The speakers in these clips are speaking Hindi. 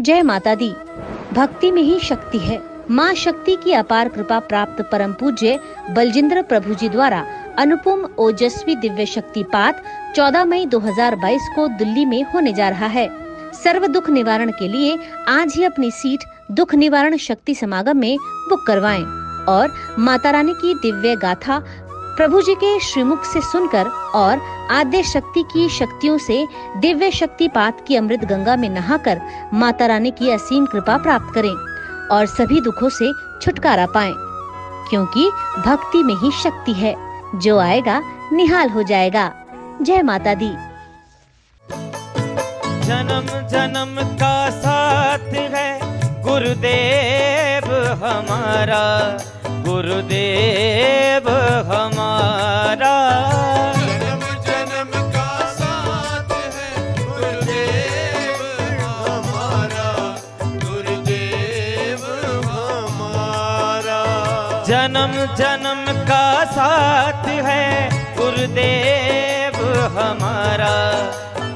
जय माता दी। भक्ति में ही शक्ति है। माँ शक्ति की अपार कृपा प्राप्त परम पूज्य बलजिंद्र प्रभु जी द्वारा अनुपम ओजस्वी दिव्य शक्तिपात 14 मई 2022 को दिल्ली में होने जा रहा है। सर्व दुख निवारण के लिए आज ही अपनी सीट दुख निवारण शक्ति समागम में बुक करवाएं और माता रानी की दिव्य गाथा प्रभु जी के श्रीमुख से सुनकर और आद्य शक्ति की शक्तियों से दिव्य शक्तिपात की अमृत गंगा में नहाकर माता रानी की असीम कृपा प्राप्त करें और सभी दुखों से छुटकारा पाएं, क्योंकि भक्ति में ही शक्ति है। जो आएगा निहाल हो जाएगा। जय माता दी। जन्म जन्म का साथ है गुरुदेव हमारा, गुरुदेव हमारा। जन्म जन्म का साथ है गुरुदेव हमारा, गुरुदेव हमारा। जन्म जन्म का साथ है गुरुदेव हमारा,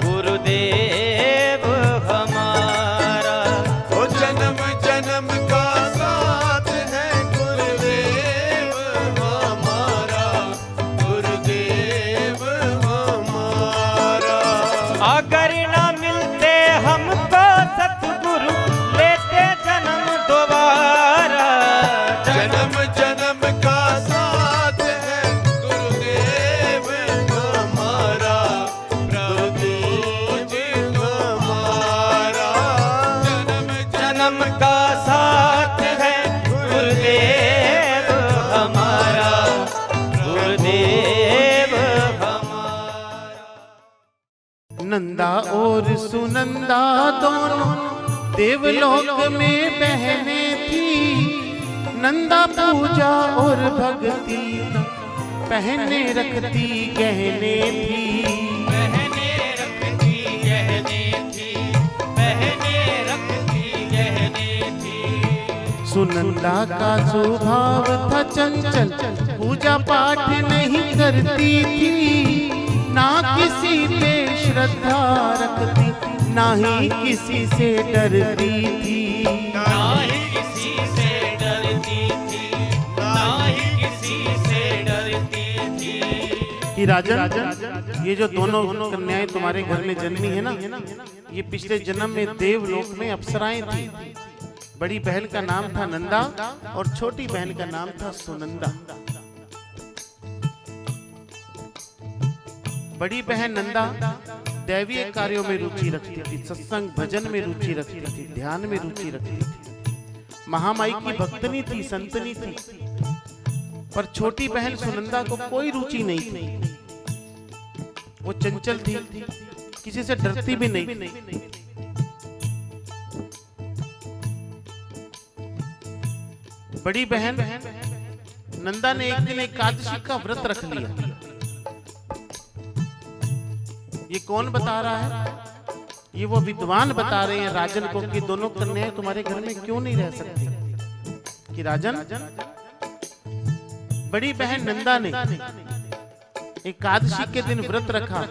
गुरुदेव हमारा। ओ जन्म जन्म का साथ है गुरुदेव हमारा, गुरुदेव हमारा। अगर ना मिलते हमको सतगुरु लेते जन्म दोबारा। जन्म जन्म का साथ है गुरुदेव हमारा, गुरुदेव हमारा। जन्म जन्म का साथ है गुरुदेव हमारा, गुरुदेव हमारा। नंदा और सुनंदा दोनों देवलोक में बहने थी। नंदा पूजा और भक्ति पहने रखती गहने थी। बहने रखती गहने थी, बहने रखती गहने थी। सुनंदा का स्वभाव था चंचल, पूजा पाठ नहीं करती थी। ना किसी पे श्रद्धा रखती, ना ही किसी से डरती थी। ना ही किसी से डरती थी, ना ही किसी से डरती थी। कि राजन, ये जो दोनों कन्याएं तुम्हारे घर में जन्मी है ना, ये पिछले जन्म में देवलोक में अप्सराएं थी। बड़ी बहन का नाम था नंदा और छोटी बहन का नाम था सुनंदा। बड़ी बहन नंदा दैवीय कार्यों में रुचि रखती थी, सत्संग भजन में रुचि रखती थी, ध्यान में रुचि रखती थी। महामाई की भक्तनी थी, संतनी थी। पर छोटी बहन सुनंदा को कोई रुचि नहीं थी। वो चंचल थी, किसी से डरती भी नहीं। बड़ी बहन नंदा ने एक दिन एकादशी का व्रत रख लिया। ये कौन बता रहा है? ये वो विद्वान बता रहे हैं राजन को कि दोनों कन्याएं तुम्हारे घर में क्यों नहीं रह सकती। कि राजन, बड़ी बहन नंदा ने एकादशी के दिन व्रत रखा।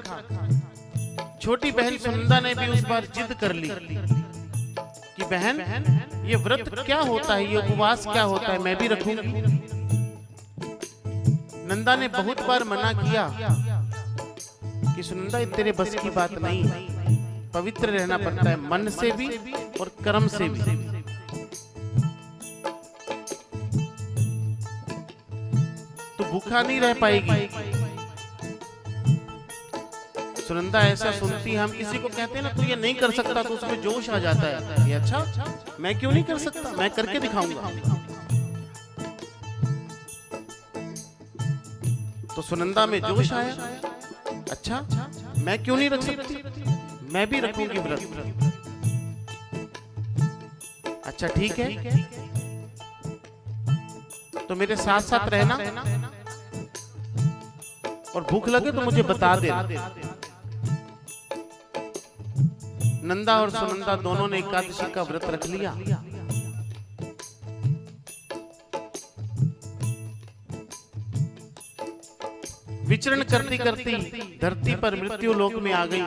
छोटी बहन सुनंदा ने भी उस बार जिद कर ली कि बहन, ये व्रत क्या होता है, ये उपवास क्या होता है, मैं भी रखूंगी। नंदा ने बहुत बार मना किया कि सुनंदा, ये तेरे बस की बात नहीं है। पवित्र रहना पड़ता है, मन से भी और कर्म से भी। तो भूखा नहीं रह पाएगी। सुनंदा ऐसा सुनती है, हम किसी को कहते हैं ना, तो ये नहीं कर सकता, तो उसमें जोश आ जाता है। ये अच्छा, मैं क्यों नहीं कर सकता, मैं करके दिखाऊंगा। तो सुनंदा में जोश आया, अच्छा मैं क्यों नहीं रख सकती, मैं भी रखूंगी व्रत। अच्छा ठीक है, तो मेरे साथ साथ रहना और भूख लगे तो मुझे बता देना। नंदा और सुनंदा दोनों ने एकादशी का व्रत रख लिया। विचरण करती करती धरती पर मृत्यु लोक में आ गई।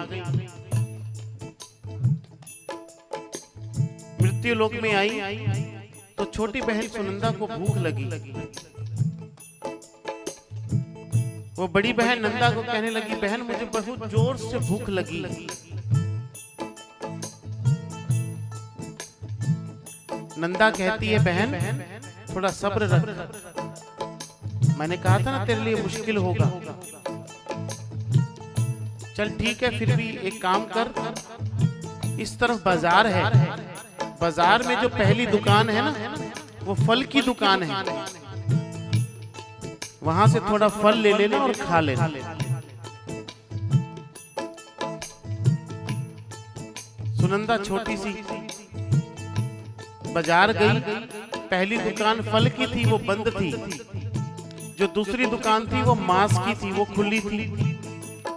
मृत्यु लोक में आई तो छोटी बहन सुनंदा को भूख लगी। वो बड़ी बहन नंदा को कहने लगी, बहन मुझे बहुत जोर से भूख लगी। नंदा कहती है, बहन थोड़ा सब्र रख, मैंने कहा था ना तेरे लिए मुश्किल होगा। चल ठीक है, फिर भी एक काम कर, इस तरफ बाजार है, बाजार में जो पहली दुकान है ना, वो फल की दुकान है, वहां से थोड़ा फल ले लेना और खा लेना। सुनंदा छोटी सी बाजार गई, पहली दुकान फल की थी, वो बंद थी। जो दूसरी दुकान थी वो मांस की थी, वो खुली थी।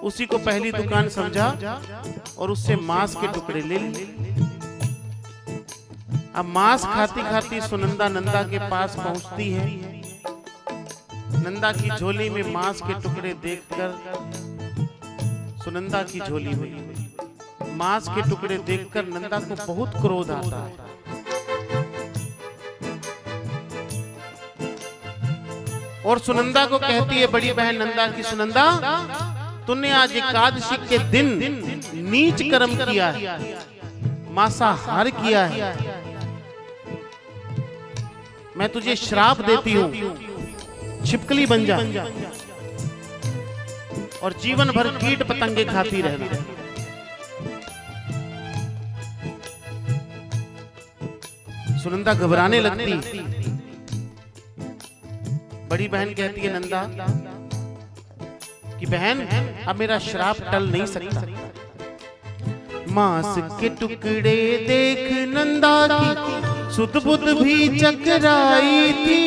उसी को पहली दुकान समझा और उससे मांस के टुकड़े ले लिए। अब मांस खाती खाती सुनंदा नंदा के पास पहुंचती है। नंदा की झोली में मांस के टुकड़े देखकर सुनंदा की झोली में मांस के टुकड़े देखकर नंदा को बहुत क्रोध आता है। और सुनंदा को कहती है बड़ी बहन नंदा की, सुनंदा तूने आज एकादशी के दिन नीच कर्म किया है, मांसाहार किया है। मैं तुझे श्राप देती हूँ, छिपकली बन जा और जीवन भर कीट पतंगे खाती रहना। सुनंदा घबराने लगती। बड़ी बहन कहती है नंदा कि बहन अब मेरा श्राप टल नहीं सकता। मांस के टुकड़े देख नंदा की सुध बुध भी चकराई थी,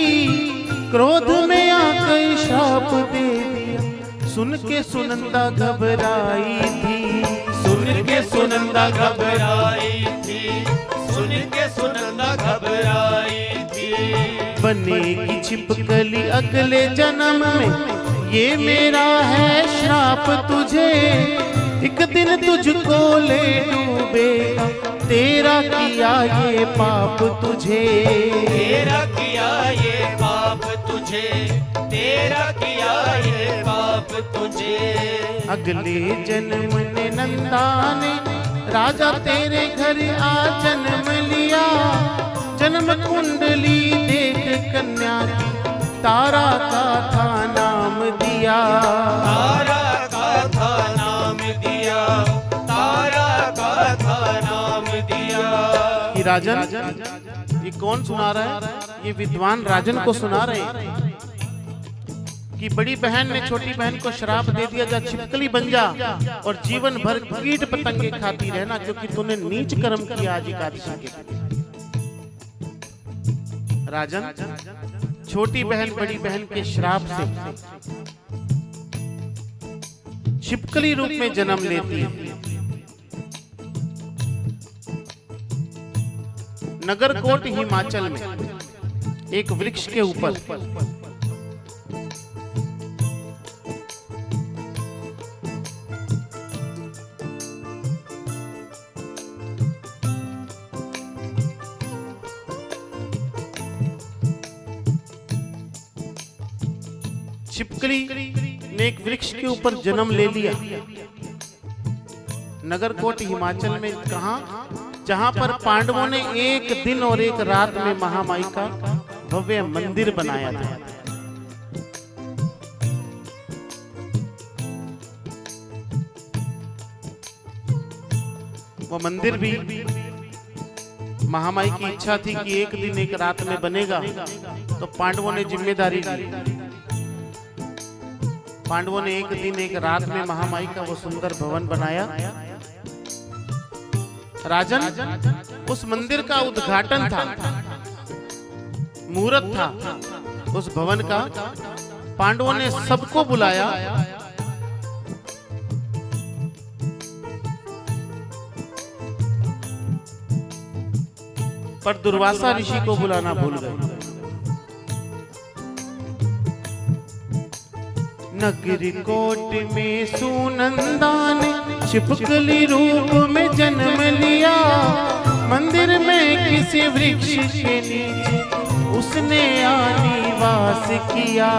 क्रोध में आकर श्राप दे दिया, सुन के सुनंदा घबराई थी। सुन के सुनंदा घबराई थी, सुन के सुनंदा घबराई थी। बनेगी छिपकली अगले जन्म में, ये मेरा है श्राप तुझे, एक दिन तुझको ले डूबेगा, तेरा किया ये पाप तुझे। तेरा किया ये पाप तुझे, तेरा किया ये पाप तुझे। अगले जन्म ने नंदा ने राजा तेरे घर आ जन्म लिया, जन्म कुंडली देख कन्या की तारा का था नाम दिया। तारा का था नाम दिया, तारा का था नाम दिया। कि राजन, ये कौन सुना रहा है? ये विद्वान राजन को सुना रहे हैं कि बड़ी बहन ने छोटी बहन को श्राप दे दिया, जा छिपकली बन जा और जीवन भर कीट पतंगे खाती रहना, क्योंकि तूने नीच कर्म किया आज एकादशी के दिन। राजन, छोटी बहन बड़ी बहन के श्राप से छिपकली रूप में जन्म लेती है। नगरकोट हिमाचल में एक वृक्ष के ऊपर छिपकली ने एक वृक्ष के ऊपर जन्म ले लिया। नगरकोट हिमाचल में, कहा जहां पर पांडवों ने एक दिन और एक रात में महामाई का भव्य मंदिर बनाया था। वो मंदिर भी महामाई की इच्छा थी कि एक दिन एक रात में बनेगा, तो पांडवों ने जिम्मेदारी ली। पांडवों ने एक दिन एक रात में महामाई का वो सुंदर भवन बनाया। राजन, उस मंदिर का उद्घाटन था, मुहूर्त था उस भवन का। पांडवों ने सबको बुलाया, पर दुर्वासा ऋषि को बुलाना भूल गए। नगरकोट में सुनंदा ने छिपकली रूप में जन्म लिया, मंदिर में किसी वृक्ष के नीचे उसने निवास किया,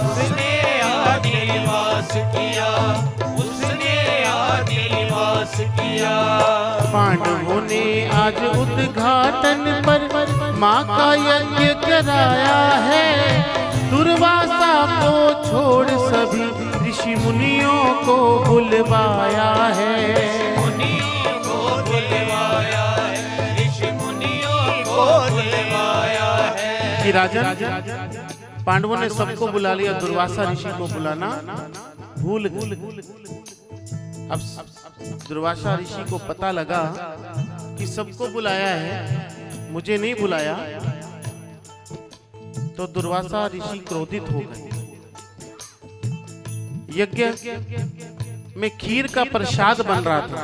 उसने निवास किया, उसने निवास किया। पांडवों ने आज उद्घाटन पर माँ का यज्ञ कराया है। दुर्वासा को छोड़ सभी ऋषि मुनियों को बुलवाया है, मुनियों को बुलवाया है, ऋषि मुनियों को बुलवाया है। कि राजन पांडवों ने सबको बुला लिया, दुर्वासा ऋषि को बुलाना भूल गए। अब दुर्वासा ऋषि को पता लगा कि सबको बुलाया है, मुझे नहीं बुलाया, तो दुर्वासा ऋषि क्रोधित हो गए। यज्ञ में खीर का प्रसाद बन रहा था।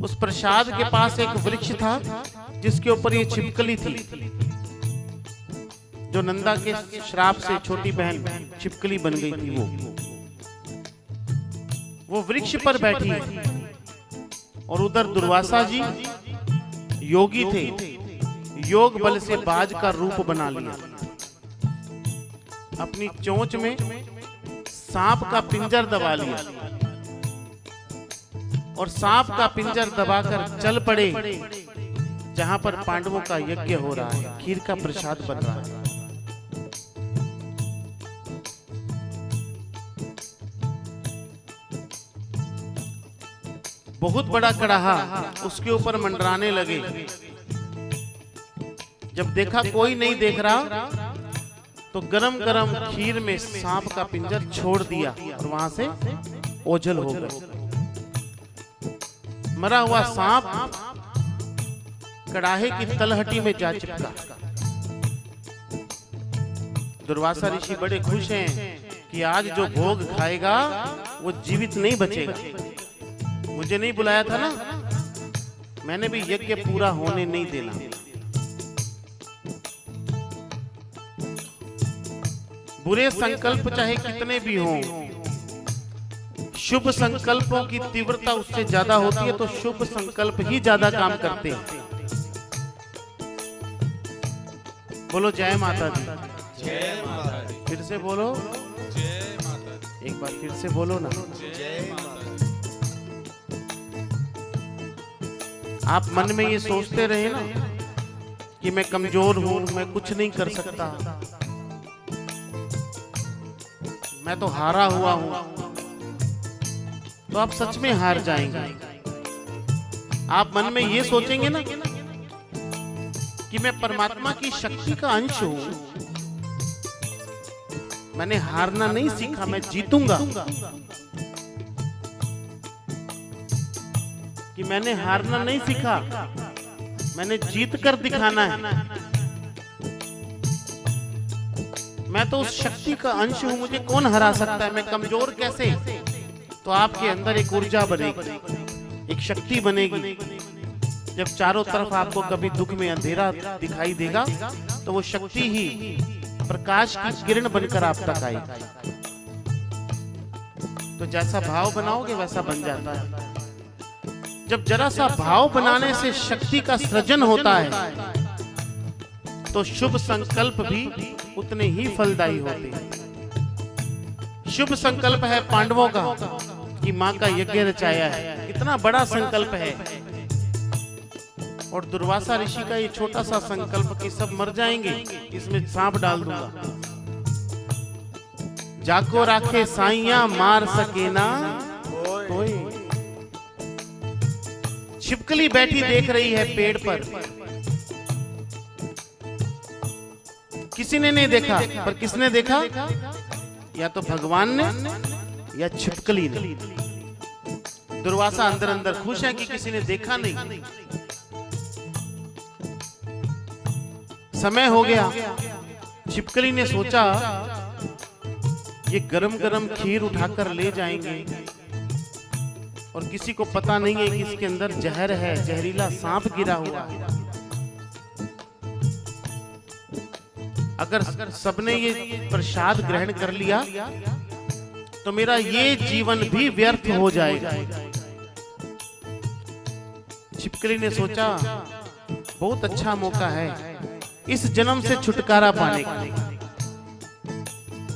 उस प्रसाद के पास एक वृक्ष था जिसके ऊपर ये छिपकली थी, जो नंदा के श्राप से छोटी बहन छिपकली बन गई थी। वो वृक्ष पर बैठी और उधर दुर्वासा जी योगी थे, योग बल से बाज का रूप बना लिया। अपनी चोंच में सांप का पिंजर दबा लिया और सांप का पिंजर दबाकर चल पड़े जहां पर पांडवों का यज्ञ हो रहा है, खीर का प्रसाद बन रहा है। बहुत बड़ा कड़ाहा उसके ऊपर मंडराने लगे। जब देखा कोई नहीं देख रहा तो गरम गरम खीर में सांप का पिंजर छोड़ दिया और वहां से ओझल हो गए। मरा हुआ सांप कड़ाहे की तलहटी में जा चिपका। दुर्वासा ऋषि बड़े खुश हैं कि आज जो भोग खाएगा वो जीवित नहीं बचेगा। मुझे नहीं बुलाया था ना, मैंने भी यज्ञ पूरा होने नहीं देना। बुरे संकल्प चाहे कितने भी हों, शुभ संकल्पों की तीव्रता उससे ज्यादा होती है, तो शुभ संकल्प ही ज्यादा काम करते हैं। बोलो जय माता दी। जय माता दी। फिर से बोलो, जय माता दी। एक बार फिर से बोलो ना। जय माता दी। आप मन में ये सोचते रहे ना कि मैं कमजोर हूं, मैं कुछ नहीं कर सकता, मैं तो हारा हुआ हूं, तो आप सच में हार जाएंगे। आप मन में ये सोचेंगे ना कि मैं परमात्मा की शक्ति का अंश हूं, मैंने हारना नहीं सीखा, मैं जीतूंगा, कि मैंने हारना नहीं सीखा, मैंने जीत कर दिखाना है। मैं तो उस शक्ति का अंश हूं, मुझे कौन हरा सकता है, मैं कमजोर कैसे? तो आपके अंदर एक ऊर्जा बनेगी, एक शक्ति बनेगी। जब चारों तरफ आपको कभी दुख में अंधेरा दिखाई देगा तो वो शक्ति ही प्रकाश की किरण बनकर आप तक आएगी। तो जैसा भाव बनाओगे वैसा बन जाता है। जब जरा सा भाव बनाने से शक्ति का सृजन होता है तो शुभ संकल्प भी उतने ही फलदायी होते हैं। शुभ संकल्प है पांडवों का कि मां का यज्ञ रचाया है, इतना बड़ा संकल्प है। और दुर्वासा ऋषि का ये छोटा सा संकल्प कि सब मर जाएंगे, इसमें सांप डाल दूंगा। जाको राखे साइया मार सके ना कोई। छिपकली बैठी देख रही है पेड़ पर, किसी ने नहीं देखा, पर किसने देखा? या तो भगवान ने या छिपकली ने। दुर्वासा अंदर अंदर खुश है कि किसी ने देखा नहीं। समय हो गया, छिपकली ने सोचा ये गरम गरम खीर उठाकर ले जाएंगे और किसी को पता नहीं है कि इसके अंदर जहर है, जहरीला सांप गिरा हुआ है। अगर सबने ये प्रसाद ग्रहण कर लिया तो मेरा ये जीवन भी व्यर्थ हो जाएगा। छिपकली छिपकली ने सोचा बहुत अच्छा मौका है इस जन्म से छुटकारा पाने का,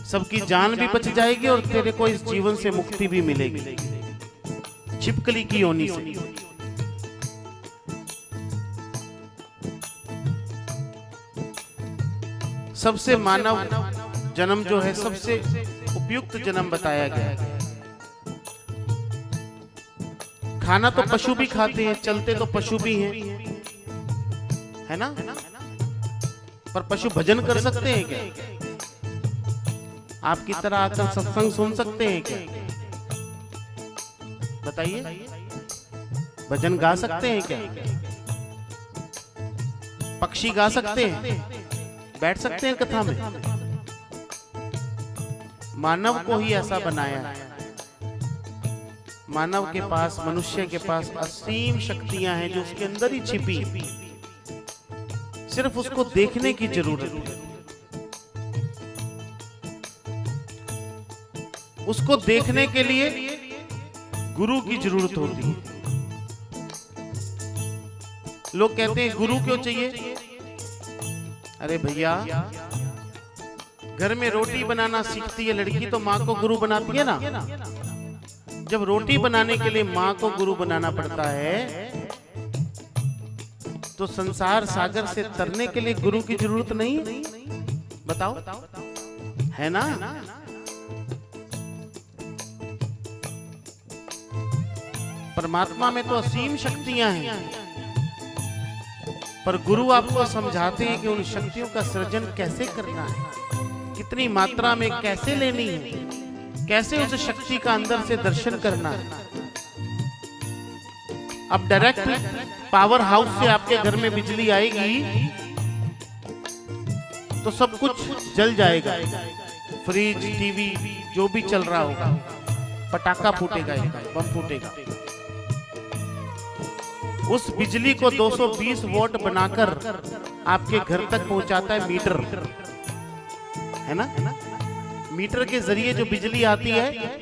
सबकी जान भी बच जाएगी और तेरे को इस जीवन से मुक्ति भी मिलेगी छिपकली की योनि से। सबसे मानव जन्म जो है सबसे उपयुक्त जन्म बताया गया है। खाना तो पशु भी खाते हैं, चलते तो पशु भी हैं, है ना? पर पशु भजन कर सकते हैं क्या? आपकी तरह आकर सत्संग सुन सकते हैं क्या? बताइए, भजन गा सकते हैं क्या? पक्षी गा सकते हैं? बैठ सकते हैं कथा में? मानव को ही ऐसा बनाया है। मानव के पास, मनुष्य के पास असीम शक्तियां हैं जो उसके अंदर ही छिपी, सिर्फ उसको देखने की जरूरत है। उसको देखने के लिए गुरु की जरूरत होती है। लोग कहते हैं गुरु क्यों चाहिए? अरे भैया, घर में रोटी बनाना सीखती है लड़की तो माँ को गुरु बनाती है ना। जब रोटी बनाने के लिए माँ को गुरु बनाना पड़ता है तो संसार सागर से तरने के लिए गुरु की जरूरत नहीं? बताओ, है ना? परमात्मा में तो असीम शक्तियां हैं, पर गुरु आपको समझाते हैं कि उन शक्तियों का सृजन कैसे करना है, कितनी मात्रा में कैसे लेनी है, कैसे उस शक्ति का अंदर से दर्शन करना है। अब डायरेक्ट पावर हाउस से आपके घर में बिजली आएगी तो सब कुछ जल जाएगा, फ्रिज, टीवी, जो भी चल रहा होगा, पटाखा फूटेगा, बम फूटेगा। उस बिजली को 220 वोल्ट बनाकर आपके घर तक पहुंचाता है मीटर, है ना? मीटर के जरिए जो बिजली आती है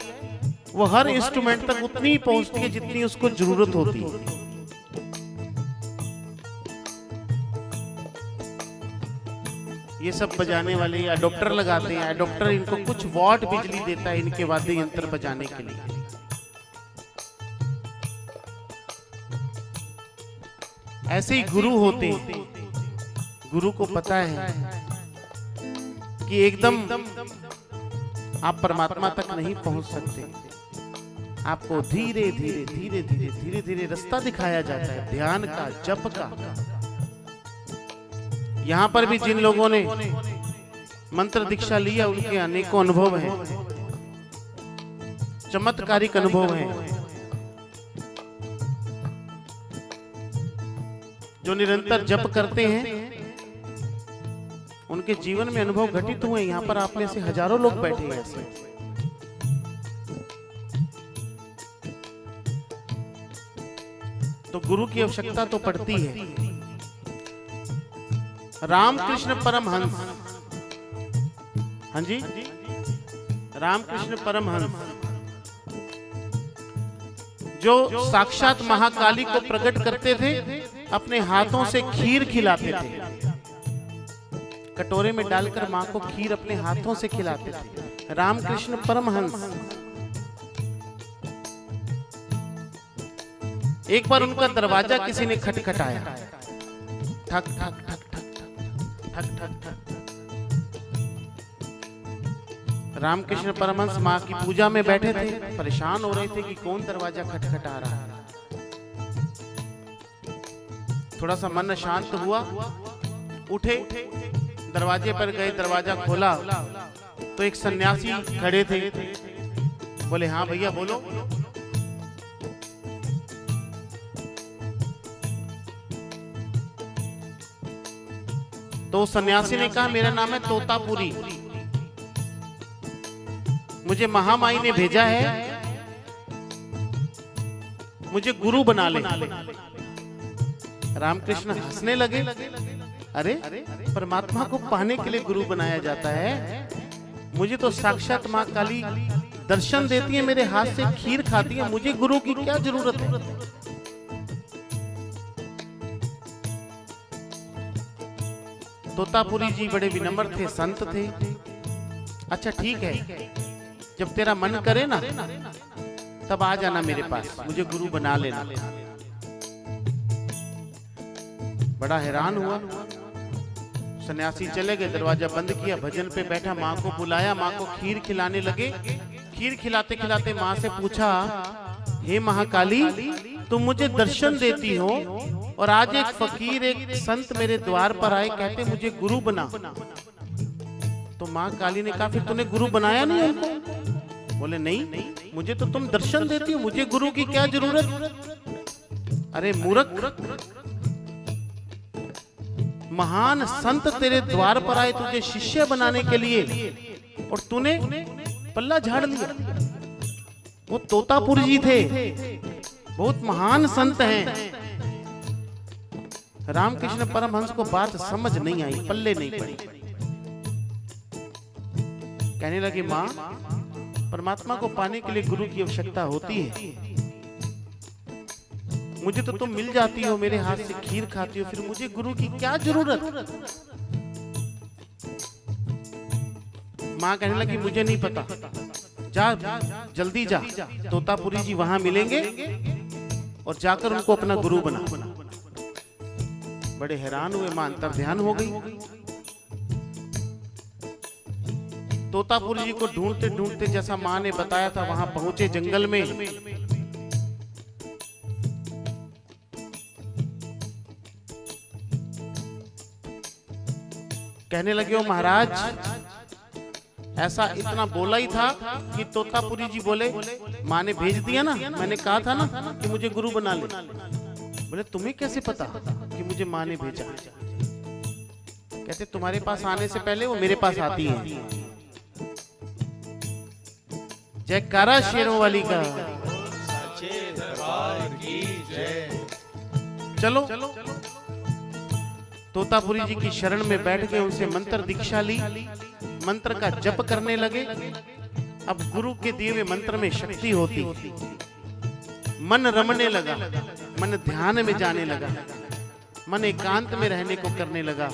वो हर इंस्ट्रूमेंट तक उतनी ही पहुंचती है जितनी उसको जरूरत होती है। ये सब बजाने वाले एडोप्टर लगाते हैं। एडोप्टर इनको कुछ वॉट बिजली देता है इनके वाद्य यंत्र बजाने के लिए। ऐसे ही गुरु होते हैं। गुरु को पता है कि एकदम आप परमात्मा तक नहीं पहुंच सकते, आपको धीरे धीरे धीरे धीरे धीरे धीरे रास्ता दिखाया जाता है, ध्यान का, जप का। यहां पर भी जिन लोगों ने मंत्र दीक्षा लिया उनके अनेकों अनुभव हैं, चमत्कारिक अनुभव हैं। जो निरंतर जप करते हैं उनके जीवन में अनुभव घटित हुए। यहां पर आप में से हजारों लोग बैठे हैं ऐसे। तो गुरु की आवश्यकता तो पड़ती है। रामकृष्ण परमहंस, हाँ जी, रामकृष्ण परमहंस जो साक्षात महाकाली को प्रकट करते थे, अपने हाथों से खीर खिलाते थे, कटोरे में डालकर मां को खीर अपने हाथों से खिलाते थे। रामकृष्ण परमहंस। एक बार उनका दरवाजा किसी ने खटखटाया, ठक ठक ठक ठक ठक ठक ठक। रामकृष्ण परमहंस मां की पूजा में बैठे थे, परेशान हो रहे थे कि कौन दरवाजा खटखटा रहा है। थोड़ा सा मन शांत हुआ, उठे, दरवाजे पर गए, दरवाजा खोला तो एक सन्यासी खड़े थे। बोले, हाँ भैया बोलो। तो सन्यासी ने कहा, मेरा नाम है तोतापुरी, मुझे महामाई ने भेजा है, मुझे गुरु बना ले। रामकृष्ण हंसने लगे, अरे परमात्मा को पाने के लिए गुरु बनाया जाता है? मुझे तो साक्षात मां काली दर्शन देती है, मेरे हाथ से खीर खाती है, मुझे गुरु की क्या जरूरत है? तोतापुरी जी बड़े विनम्र थे, संत थे। अच्छा ठीक है, जब तेरा मन करे ना तब आ जाना मेरे पास, मुझे गुरु बना लेना। बड़ा हैरान हुआ। सन्यासी चले गए, दरवाजा बंद किया, भजन पे बैठा, माँ को बुलाया, माँ को खीर खिलाने लगे। खीर खिलाते खिलाते माँ से पूछा, हे महाकाली, तुम मुझे दर्शन देती हो और आज एक फकीर, एक संत मेरे द्वार पर आए, कहते मुझे गुरु बना। तो माँ काली ने कहा, फिर तूने गुरु बनाया नहीं उनको? बोले नहीं, मुझे तो तुम दर्शन देती हो, मुझे गुरु की क्या जरूरत। अरे मूर्ख, महान संत तेरे द्वार पर आए तुझे शिष्य बनाने के लिए और तूने पल्ला झाड़ लिया। वो तोतापुरी जी थे, बहुत महान संत हैं। रामकृष्ण परमहंस को बात समझ नहीं आई, पल्ले नहीं पड़ी। कहने लगे, माँ, परमात्मा को पाने के लिए गुरु की आवश्यकता होती है। मुझे तो तुम मिल जाती हो, मेरे हाथ से खीर खाती हो, फिर मुझे गुरु की क्या जरूरत। माँ कहने लगी, मुझे नहीं पता, जा जल्दी जा, तोतापुरी जी वहां मिलेंगे और जाकर उनको अपना गुरु बना। बड़े हैरान हुए, माँ अंतर ध्यान हो गई। तोतापुरी जी को ढूंढते ढूंढते जैसा माँ ने बताया था वहां पहुंचे जंगल में। कहने लगे, ओ महाराज, ऐसा इतना बोला ही था कि तोतापुरी जी बोले, माँ ने भेज दिया ना, मैंने कहा था ना कि मुझे गुरु बना ले। बोले, तुम्हें कैसे पता कि मुझे माँ ने भेजा? कहते, तुम्हारे पास आने से पहले वो मेरे पास आती है। जयकारा शेरों वाली का। सच्चे दरबार की जय। चलो तोतापुरी जी की शरण में बैठ गए, उनसे मंत्र दीक्षा ली, मंत्र का जप करने लगे। अब गुरु के दिए हुए मंत्र में शक्ति होती, मन रमने लगा, मन ध्यान में जाने लगा, मन एकांत में रहने को करने लगा।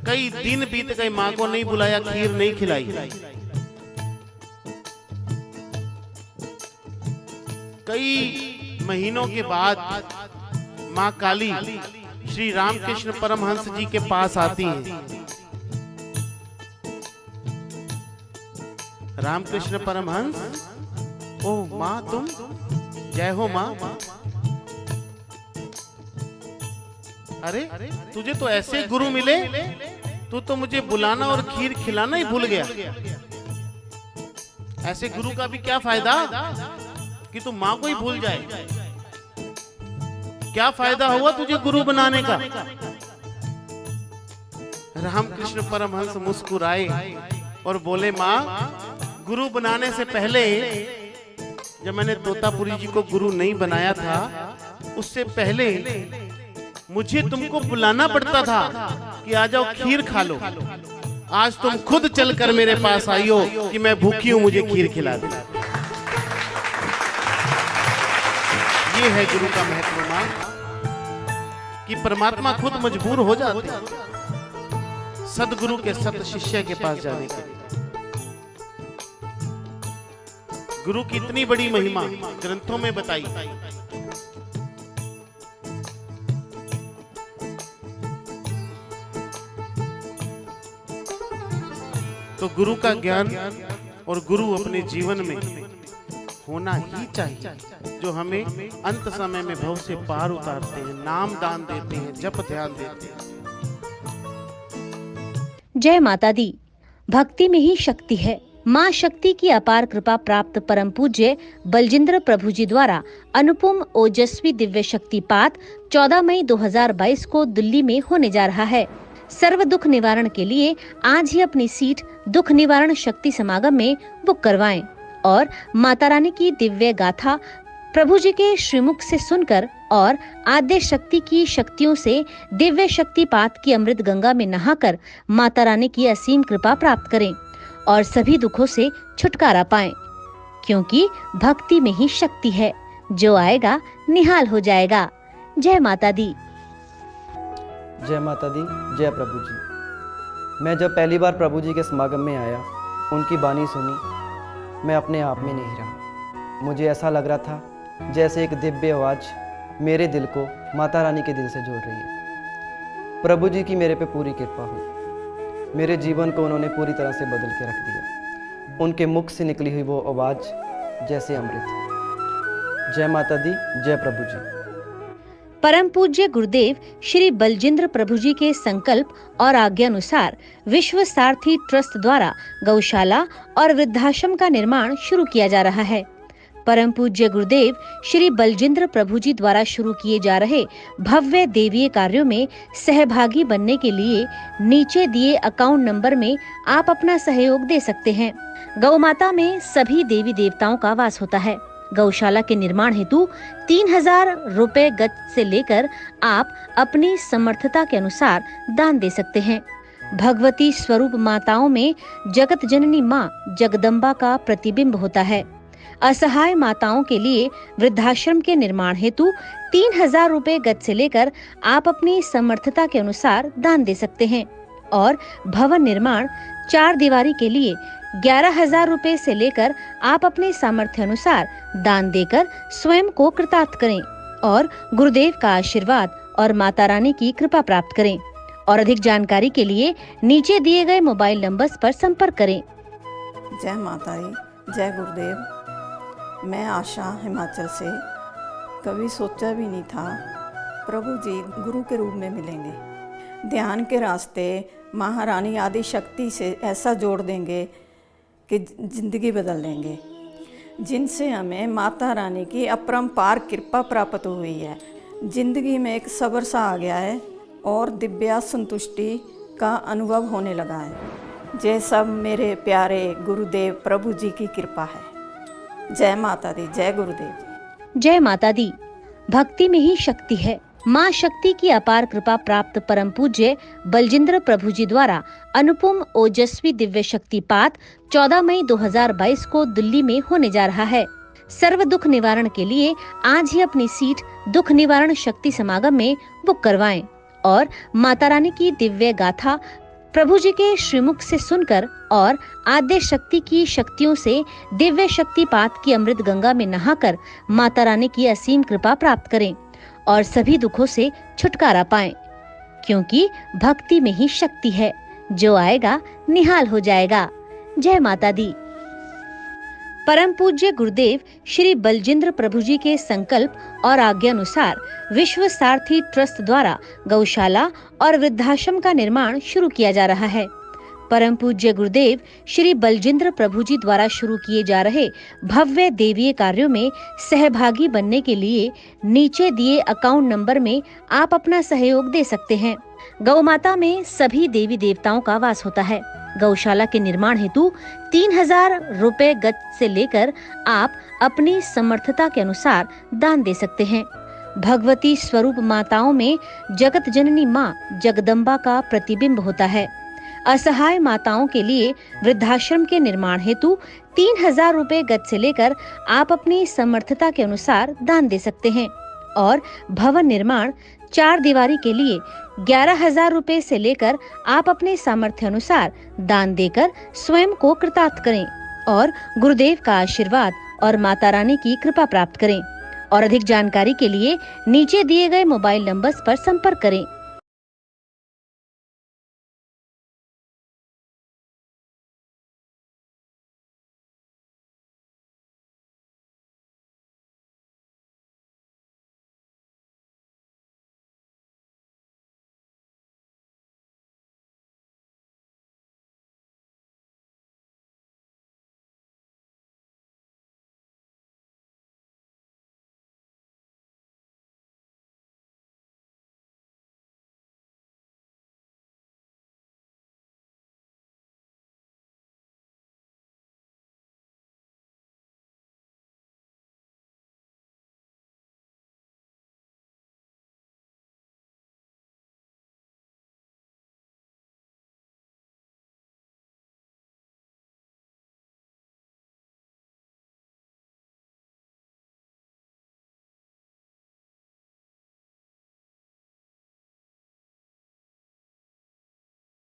कई दिन बीत गए, माँ को नहीं बुलाया, खीर नहीं खिलाई। कई महीनों के बाद माँ काली श्री रामकृष्ण परमहंस जी के पास आती हैं। रामकृष्ण परमहंस, ओ माँ तुम, जय हो माँ। अरे तुझे तो ऐसे गुरु मिले, तू तो मुझे बुलाना और खीर खिलाना ही भूल गया। ऐसे गुरु का भी क्या फायदा कि तू माँ को ही भूल जाए। क्या फायदा हुआ तुझे गुरु बनाने का? रामकृष्ण परमहंस मुस्कुराए और बोले, माँ, गुरु बनाने से पहले जब मैंने तोतापुरी जी को गुरु नहीं बनाया था, उससे पहले मुझे तुमको बुलाना पड़ता था कि आ जाओ खीर खा लो। आज तुम खुद चलकर मेरे पास आई हो कि मैं भूखी हूं, मुझे खीर खिला दो। ये है गुरु का महत्व, मां, कि परमात्मा खुद मजबूर हो जाते हैं सदगुरु के सत शिष्य के पास जाने के लिए। गुरु की इतनी बड़ी महिमा ग्रंथों में बताई। तो गुरु का ज्ञान और गुरु अपने जीवन में होना ही चाहिए, जो हमें अंत समय में भव से पार उतारते हैं, नाम दान देते हैं, जप ध्यान देते हैं। जय माता दी। भक्ति में ही शक्ति है। माँ शक्ति की अपार कृपा प्राप्त परम पूज्य बलजिंद्र प्रभु जी द्वारा अनुपम ओजस्वी दिव्य शक्तिपात 14 मई 2022 को दिल्ली में होने जा रहा है। सर्व दुख निवारण के लिए आज ही अपनी सीट दुख निवारण शक्ति समागम में बुक करवाएं और माता रानी की दिव्य गाथा प्रभु जी के श्रीमुख से सुनकर और आद्य शक्ति की शक्तियों से दिव्य शक्तिपात की अमृत गंगा में नहाकर माता रानी की असीम कृपा प्राप्त करें और सभी दुखों से छुटकारा पाएं, क्योंकि भक्ति में ही शक्ति है। जो आएगा निहाल हो जाएगा। जय माता दी। जय माता दी। जय प्रभु जी। मैं जब पहली बार प्रभु जी के समागम में आया, उनकी बानी सुनी, मैं अपने आप में नहीं रहा। मुझे ऐसा लग रहा था जैसे एक दिव्य आवाज़ मेरे दिल को माता रानी के दिल से जोड़ रही है। प्रभु जी की मेरे पे पूरी कृपा हुई। मेरे जीवन को उन्होंने पूरी तरह से बदल के रख दिया। उनके मुख से निकली हुई वो आवाज़ जैसे अमृत। जय माता दी, जय प्रभु जी। परम पूज्य गुरुदेव श्री बलजिंद्र प्रभु जी के संकल्प और आज्ञा अनुसार विश्व सारथी ट्रस्ट द्वारा गौशाला और वृद्धाश्रम का निर्माण शुरू किया जा रहा है। परम पूज्य गुरुदेव श्री बलजिंद्र प्रभु जी द्वारा शुरू किए जा रहे भव्य देवीय कार्यों में सहभागी बनने के लिए नीचे दिए अकाउंट नंबर में आप अपना सहयोग दे सकते हैं। गौ माता में सभी देवी देवताओं का वास होता है। गौशाला के निर्माण हेतु 3000 रुपए गज से लेकर आप अपनी समर्थता के अनुसार दान दे सकते हैं। भगवती स्वरूप माताओं में जगत जननी माँ जगदम्बा का प्रतिबिंब होता है। असहाय माताओं के लिए वृद्धाश्रम के निर्माण हेतु 3000 रुपए गज से लेकर आप अपनी समर्थता के अनुसार दान दे सकते हैं और भवन निर्माण 4 दीवारी के लिए 11,000 रुपए से लेकर आप अपने सामर्थ्य अनुसार दान देकर स्वयं को कृतार्थ करें और गुरुदेव का आशीर्वाद और माता रानी की कृपा प्राप्त करें। और अधिक जानकारी के लिए नीचे दिए गए मोबाइल नंबर्स पर संपर्क करें। जय माता दी, जय गुरुदेव। मैं आशा हिमाचल से। कभी सोचा भी नहीं था प्रभु जी गुरु के रूप में मिलेंगे। ध्यान के रास्ते महारानी आदि शक्ति से ऐसा जोड़ देंगे कि जिंदगी बदल देंगे, जिनसे हमें माता रानी की अपरंपार कृपा प्राप्त हुई है। जिंदगी में एक सब्र सा आ गया है और दिव्या संतुष्टि का अनुभव होने लगा है। ये सब मेरे प्यारे गुरुदेव प्रभु जी की कृपा है। जय माता दी, जय गुरुदेव। जय माता दी। भक्ति में ही शक्ति है। माँ शक्ति की अपार कृपा प्राप्त परम पूज्य बलजिंद्र प्रभु जी द्वारा अनुपम ओजस्वी दिव्य शक्तिपात 14 मई 2022 को दिल्ली में होने जा रहा है। सर्व दुख निवारण के लिए आज ही अपनी सीट दुख निवारण शक्ति समागम में बुक करवाएं और माता रानी की दिव्य गाथा प्रभु जी के श्रीमुख से सुनकर और आद्य शक्ति की शक्तियों से दिव्य शक्तिपात की अमृत गंगा में नहाकर माता रानी की असीम कृपा प्राप्त करें और सभी दुखों से छुटकारा पाएं, क्योंकि भक्ति में ही शक्ति है। जो आएगा निहाल हो जाएगा। जय माता दी। परम पूज्य गुरुदेव श्री बलजिंद्र प्रभु जी के संकल्प और आज्ञा अनुसार विश्व सारथी ट्रस्ट द्वारा गौशाला और वृद्धाश्रम का निर्माण शुरू किया जा रहा है। परम पूज्य गुरुदेव श्री बलजिंद्र प्रभु जी द्वारा शुरू किए जा रहे भव्य देवीय कार्यों में सहभागी बनने के लिए नीचे दिए अकाउंट नंबर में आप अपना सहयोग दे सकते हैं। गौ माता में सभी देवी देवताओं का वास होता है। गौशाला के निर्माण हेतु 3000 रुपए गज से लेकर आप अपनी समर्थता के अनुसार दान दे सकते हैं। भगवती स्वरूप माताओं में जगत जननी माँ जगदम्बा का प्रतिबिंब होता है। असहाय माताओं के लिए वृद्धाश्रम के निर्माण हेतु 3000 रुपए गज से लेकर आप अपनी समर्थता के अनुसार दान दे सकते हैं और भवन निर्माण 4 दीवारी के लिए 11,000 रुपए से लेकर आप अपने सामर्थ्य अनुसार दान देकर स्वयं को कृतार्थ करें और गुरुदेव का आशीर्वाद और माता रानी की कृपा प्राप्त करें। और अधिक जानकारी के लिए नीचे दिए गए मोबाइल नंबर्स पर संपर्क करें।